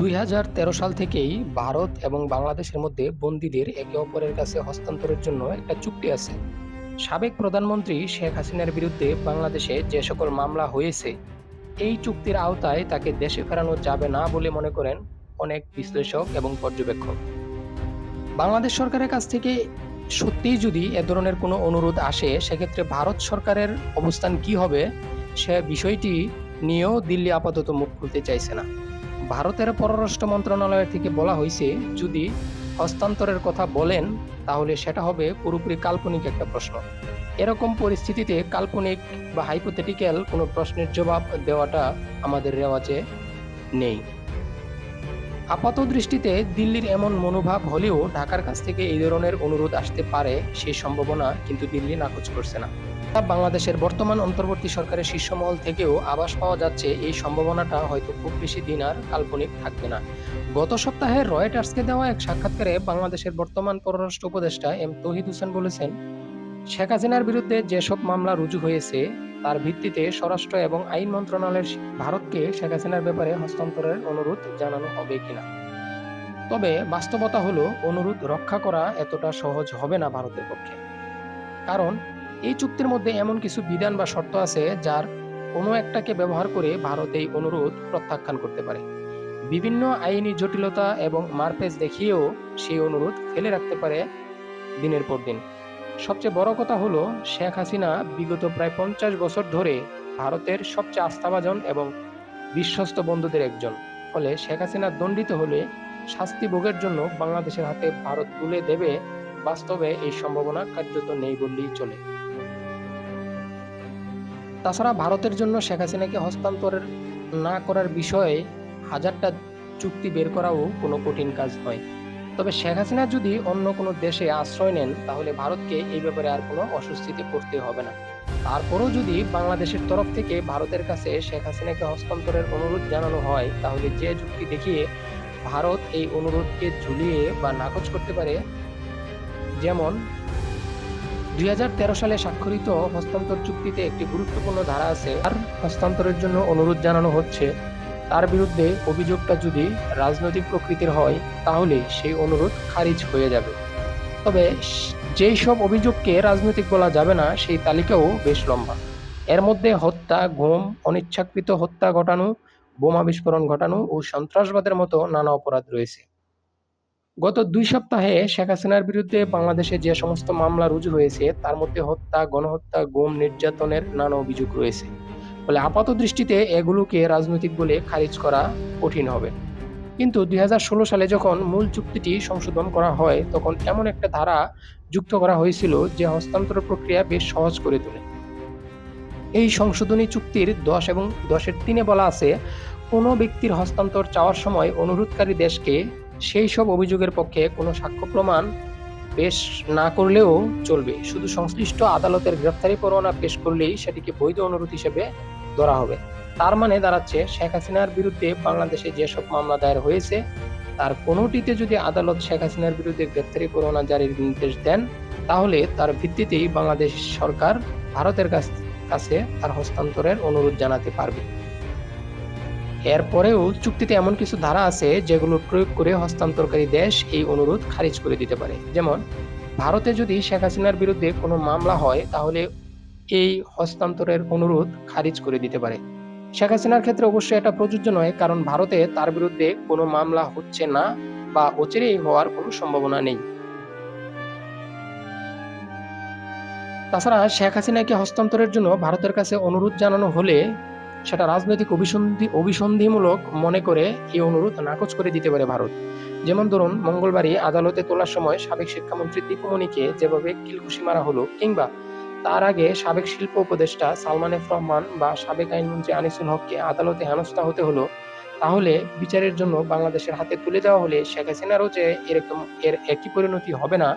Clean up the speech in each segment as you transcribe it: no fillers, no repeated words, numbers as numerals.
2013 সাল থেকেই ভারত এবং বাংলাদেশের মধ্যে বন্দীদের একে অপরের কাছে হস্তান্তরের জন্য একটা চুক্তি আছে। সাবেক প্রধানমন্ত্রী শেখ হাসিনার বিরুদ্ধে বাংলাদেশে যে সকল মামলা হয়েছে, এই চুক্তির আওতায় তাকে দেশে ফেরানো যাবে না বলে মনে করেন অনেক বিশ্লেষক এবং পর্যবেক্ষক। বাংলাদেশ সরকারের কাছ থেকে সত্যিই যদি এ ধরনের কোনো অনুরোধ আসে, সেক্ষেত্রে ভারত সরকারের অবস্থান কি হবে, সে বিষয়টি নিয়েও দিল্লি আপাতত মুখ খুলতে চাইছে না। ভারতের পররাষ্ট্র মন্ত্রণালয় থেকে বলা হয়েছে, যদি হস্তান্তরের কথা বলেন তাহলে সেটা হবে পুরোপুরি কাল্পনিক একটা প্রশ্ন। এরকম পরিস্থিতিতে কাল্পনিক বা হাইপোথেটিক্যাল কোনো প্রশ্নের জবাব দেওয়াটা আমাদের রেওয়াজে নেই। আপাত দৃষ্টিতে দিল্লির এমন মনোভাব হলেও ঢাকার কাছ থেকে এই ধরনের অনুরোধ আসতে পারে, সেই সম্ভাবনা কিন্তু দিল্লি নাকচ করছে না। বাংলাদেশের বর্তমান অন্তর্বর্তী সরকারের শীর্ষমহল থেকেও আভাস পাওয়া যাচ্ছে এই সম্ভাবনাটা হয়তো খুব বেশি দিন আর কাল্পনিক থাকবে না। গত সপ্তাহে রয়টার্সকে দেওয়া এক সাক্ষাৎকারে বাংলাদেশের বর্তমান পররাষ্ট্র উপদেষ্টা এম তৌহিদ হোসেন বলেছেন, শেখ হাসিনার বিরুদ্ধে যেসব মামলা রুজু হয়েছে তার ভিত্তিতে স্বরাষ্ট্র এবং আইন মন্ত্রণালয়ের ভারতকে শেখ হাসিনার ব্যাপারে হস্তান্তরের অনুরোধ জানানো হবে কিনা। তবে বাস্তবতা হলো, অনুরোধ রক্ষা করা এতটা সহজ হবে না ভারতের পক্ষে। কারণ এই চুক্তির মধ্যে এমন কিছু বিধান বা শর্ত আছে যার কোনো একটাকে ব্যবহার করে ভারত এই অনুরোধ প্রত্যাখ্যান করতে পারে। বিভিন্ন আইনি জটিলতা এবং মারপ্যাচ দেখিয়েও সেই অনুরোধ ফেলে রাখতে পারে দিনের পর দিন। সবচেয়ে বড় কথা হলো, শেখ হাসিনা বিগত প্রায় 50 বছর ধরে ভারতের সবচেয়ে আস্থাভাজন এবং বিশ্বস্ত বন্ধুদের একজন। ফলে শেখ হাসিনা দণ্ডিত হলে শাস্তি ভোগের জন্য বাংলাদেশের হাতে ভারত তুলে দেবে, বাস্তবে এই সম্ভাবনা কার্যত নেই বললেই চলে। তাছাড়া ভারতের জন্য শেখ হাসিনাকে হস্তান্তর না করার বিষয়ে হাজারটা চুক্তি বের করাও কোনো কঠিন কাজ নয়। তবে শেখ হাসিনা যদি অন্য কোনো দেশে আশ্রয় নেন, তাহলে ভারতকে এই ব্যাপারে আর কোনো অস্বস্তিতে পড়তে হবে না। তারপরও যদি বাংলাদেশের তরফ থেকে ভারতের কাছে শেখ হাসিনাকে হস্তান্তরের অনুরোধ জানানো হয়, তাহলে যে যুক্তি দেখিয়ে ভারত এই অনুরোধকে ঝুলিয়ে বা নাকচ করতে পারে, যেমন 2013 সালে স্বাক্ষরিত হস্তান্তর চুক্তিতে একটি গুরুত্বপূর্ণ ধারা আছে, আর হস্তান্তরের জন্য অনুরোধ জানানো হচ্ছে, তার বিরুদ্ধে অভিযোগটা যদি রাজনৈতিক প্রকৃতির হয় তাহলে সেই অনুরোধ খারিজ হয়ে যাবে। তবে যেই সব অভিযোগকে রাজনৈতিক বলা যাবে না, সেই তালিকাও বেশ লম্বা। এর মধ্যে হত্যা, গুম, অনিচ্ছাকৃত হত্যা ঘটানো, বোমা বিস্ফোরণ ঘটানো ও সন্ত্রাসবাদের মতো নানা অপরাধ রয়েছে। গত 2 সপ্তাহে শেখ হাসিনার বিরুদ্ধে বাংলাদেশে যে সমস্ত মামলা রুজু হয়েছে, তার মধ্যে হত্যা, গণহত্যা, গুম, নির্যাতনের নানা অভিযোগ রয়েছে। ফলে আপাত দৃষ্টিতে এগুলোকে রাজনৈতিক বলে খারিজ করা কঠিন হবে। কিন্তু 2016 সালে যখন মূল চুক্তিটি সংশোধন করা হয়, তখন এমন একটা ধারা যুক্ত করা হয়েছিল যে হস্তান্তর প্রক্রিয়া বেশ সহজ করে তোলে। এই সংশোধনী চুক্তির 10 এবং 10-3 বলা আছে, কোনো ব্যক্তির হস্তান্তর চাওয়ার সময় অনুরোধকারী দেশকে সেই সব অভিযোগের পক্ষে কোনো সাক্ষ্য প্রমাণ পেশ না করলেও চলবে। শুধু সংশ্লিষ্ট আদালতের গ্রেফতারি পরোয়ানা পেশ করলেই সেটিকে বৈধ অনুরোধ হিসেবে ধরা হবে। তার মানে দাঁড়াচ্ছে, শেখ হাসিনার বিরুদ্ধে বাংলাদেশে যেসব মামলা দায়ের হয়েছে, তার কোনোটিতে যদি আদালত শেখ হাসিনার বিরুদ্ধে গ্রেফতারি পরোয়ানা জারির নির্দেশ দেন, তাহলে তার ভিত্তিতেই বাংলাদেশ সরকার ভারতের কাছে তার হস্তান্তরের অনুরোধ জানাতে পারবে। এরপরেও চুক্তিতে এমন কিছু ধারা আছে যেগুলো প্রয়োগ করে হস্তান্তরকারী দেশ এই অনুরোধ খারিজ করে দিতে পারে। যেমন, ভারতে যদি শেখ হাসিনার বিরুদ্ধে কোনো মামলা হয়, তাহলে এই হস্তান্তরের অনুরোধ খারিজ করে দিতে পারে। শেখ হাসিনার ক্ষেত্রে অবশ্যই এটা প্রযোজ্য নয়, কারণ ভারতে তার বিরুদ্ধে কোনো মামলা হচ্ছে না বা অচিরেই হওয়ার কোনো সম্ভাবনা নেই। তাছাড়া শেখ হাসিনাকে হস্তান্তরের জন্য ভারতের কাছে অনুরোধ জানানো হলে সেটা রাজনৈতিক অভিসন্ধিমূলক মনে করে এই অনুরোধ নাকচ করে দিতে পারে ভারত। যেমন ধরুন, মঙ্গলবারই আদালতে তোলার সময় সাবেক শিক্ষামন্ত্রী দীপুমণিকে যেভাবে কিলঘুষি মারা হলো, কিংবা তার আগে সাবেক শিল্প উপদেষ্টা সালমান এফ রহমান বা সাবেক আইনমন্ত্রী আনিসুল হককে আদালতে হেনস্থা হতে হলো, তাহলে বিচারের জন্য বাংলাদেশের হাতে তুলে দেওয়া হলে শেখ হাসিনারও যে এর একই পরিণতি হবে না,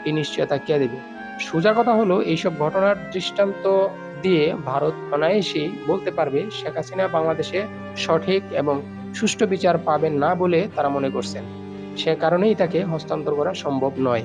এই নিশ্চয়তা কে দেবে? সোজা কথা হলো, এইসব ঘটনার দৃষ্টান্ত দিয়ে ভারত অনায়াসেই বলতে পারবে শেখ হাসিনা বাংলাদেশে সঠিক এবং সুষ্ঠু বিচার পাবেন না বলে তারা মনে করছেন। সে কারণেই তাকে হস্তান্তর করা সম্ভব নয়।